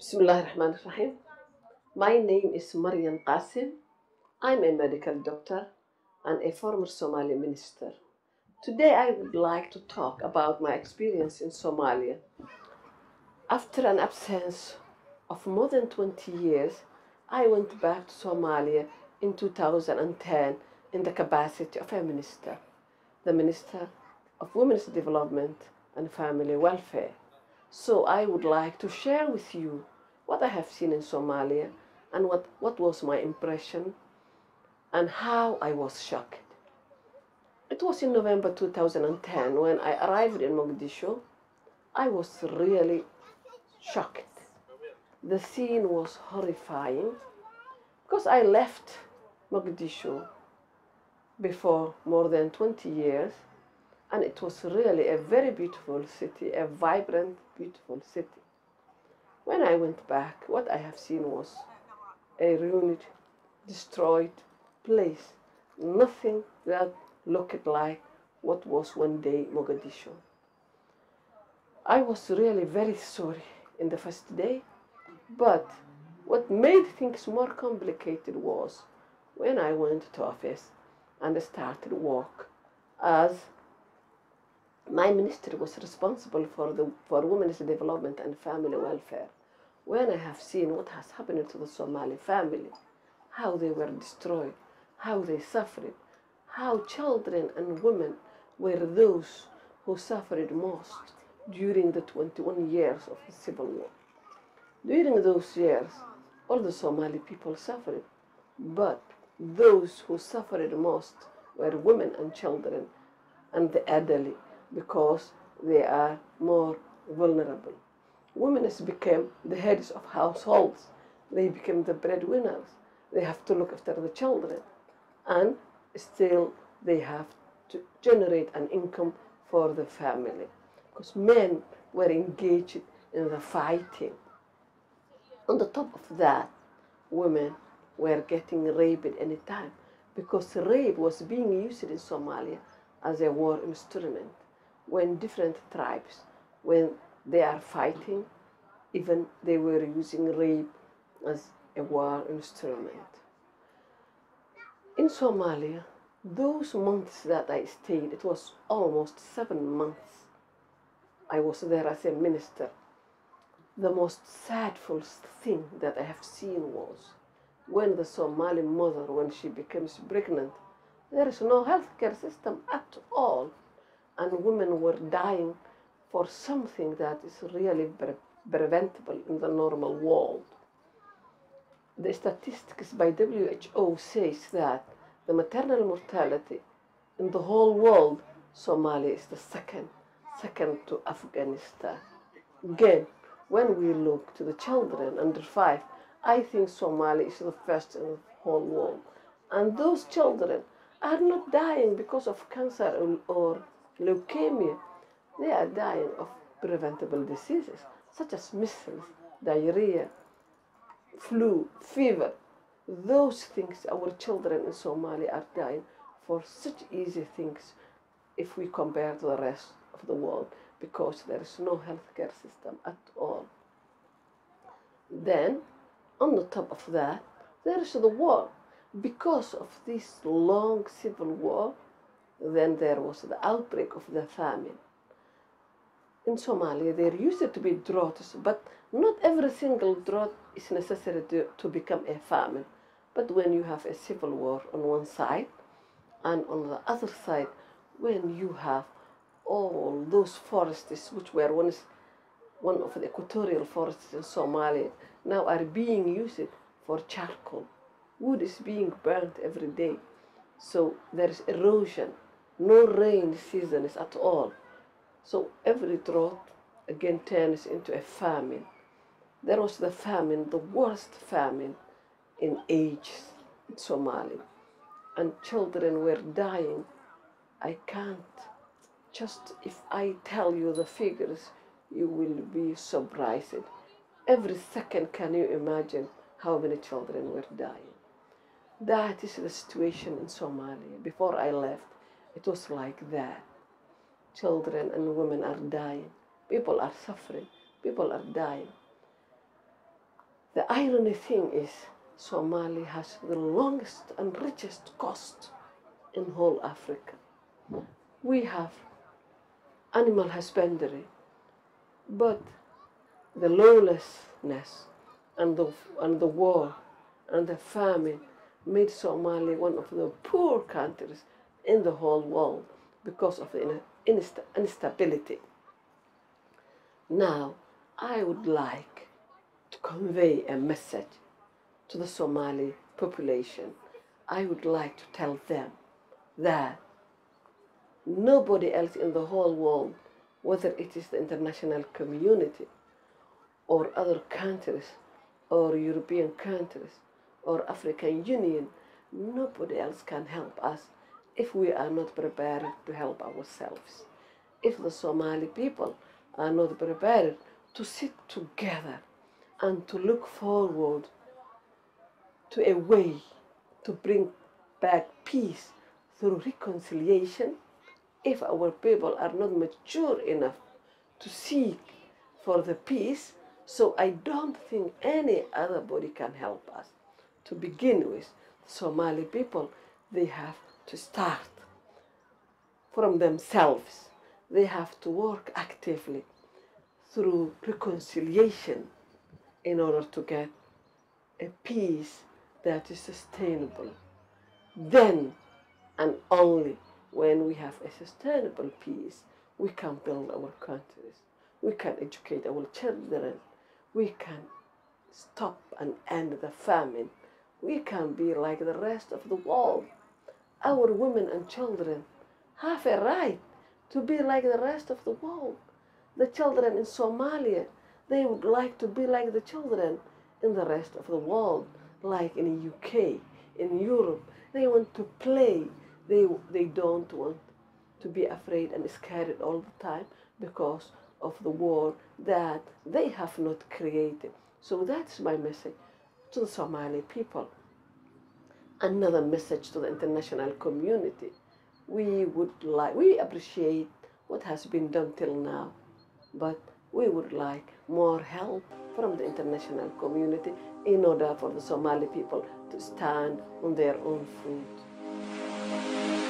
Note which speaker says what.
Speaker 1: Bismillahirrahmanirrahim. My name is Maryan Qasim. I'm a medical doctor and a former Somali minister. Today I would like to talk about my experience in Somalia. After an absence of more than 20 years, I went back to Somalia in 2010 in the capacity of a minister, the Minister of Women's Development and Family Welfare. So I would like to share with you what I have seen in Somalia and what was my impression and how I was shocked. It was in November 2010 when I arrived in Mogadishu. I was really shocked. The scene was horrifying because I left Mogadishu before more than 20 years, and it was really a very beautiful city, a vibrant, beautiful city. When I went back, what I have seen was a ruined, destroyed place. Nothing that looked like what was one day Mogadishu. I was really very sorry in the first day, but what made things more complicated was when I went to office and started work as my ministry was responsible for women's development and family welfare. When I have seen what has happened to the Somali family, how they were destroyed, how they suffered, how children and women were those who suffered most during the 21 years of the civil war. During those years, all the Somali people suffered, but those who suffered most were women and children and the elderly because they are more vulnerable. Women became the heads of households. They became the breadwinners. They have to look after the children. And still they have to generate an income for the family. Because men were engaged in the fighting. On the top of that, women were getting raped any time because rape was being used in Somalia as a war instrument. When different tribes, when they are fighting, even they were using rape as a war instrument. In Somalia, those months that I stayed, it was almost 7 months. I was there as a minister. The most sadful thing that I have seen was when the Somali mother, when she becomes pregnant, there is no healthcare system at all. And women were dying for something that is really preventable in the normal world. The statistics by WHO says that the maternal mortality in the whole world, Somalia is the second to Afghanistan. Again, when we look to the children under 5, I think Somalia is the first in the whole world. And those children are not dying because of cancer or leukemia. They are dying of preventable diseases such as measles, diarrhea, flu, fever. Those things our children in Somalia are dying for such easy things if we compare to the rest of the world because there is no healthcare system at all. Then, on the top of that, there is the war. Because of this long civil war, then there was the outbreak of the famine. In Somalia, there used to be droughts, but not every single drought is necessary to become a famine. But when you have a civil war on one side, and on the other side, when you have all those forests which were once one of the equatorial forests in Somalia, now are being used for charcoal. Wood is being burnt every day. So there is erosion, no rain seasons at all. So every drought again turns into a famine. There was the famine, the worst famine in ages in Somalia. And children were dying. I can't. Just if I tell you the figures, you will be surprised. Every second, can you imagine how many children were dying? That is the situation in Somalia. Before I left, it was like that. Children and women are dying. People are suffering. People are dying. The irony thing is, Somalia has the longest and richest coast in whole Africa. We have animal husbandry, but the lawlessness and the war and the famine made Somalia one of the poor countries in the whole world because of the instability. Now, I would like to convey a message to the Somali population. I would like to tell them that nobody else in the whole world, whether it is the international community or other countries or European countries or African Union, nobody else can help us if we are not prepared to help ourselves. If the Somali people are not prepared to sit together and to look forward to a way to bring back peace through reconciliation, if our people are not mature enough to seek for the peace, so I don't think any other body can help us. To begin with, the Somali people, they have to start from themselves. They have to work actively through reconciliation in order to get a peace that is sustainable. Then, and only when we have a sustainable peace, we can build our countries, we can educate our children, we can stop and end the famine, we can be like the rest of the world. Our women and children have a right to be like the rest of the world. The children in Somalia, they would like to be like the children in the rest of the world, like in the UK, in Europe. They want to play. They don't want to be afraid and scared all the time because of the war that they have not created. So that's my message to the Somali people. Another message to the international community. We appreciate what has been done till now, but we would like more help from the international community in order for the Somali people to stand on their own feet.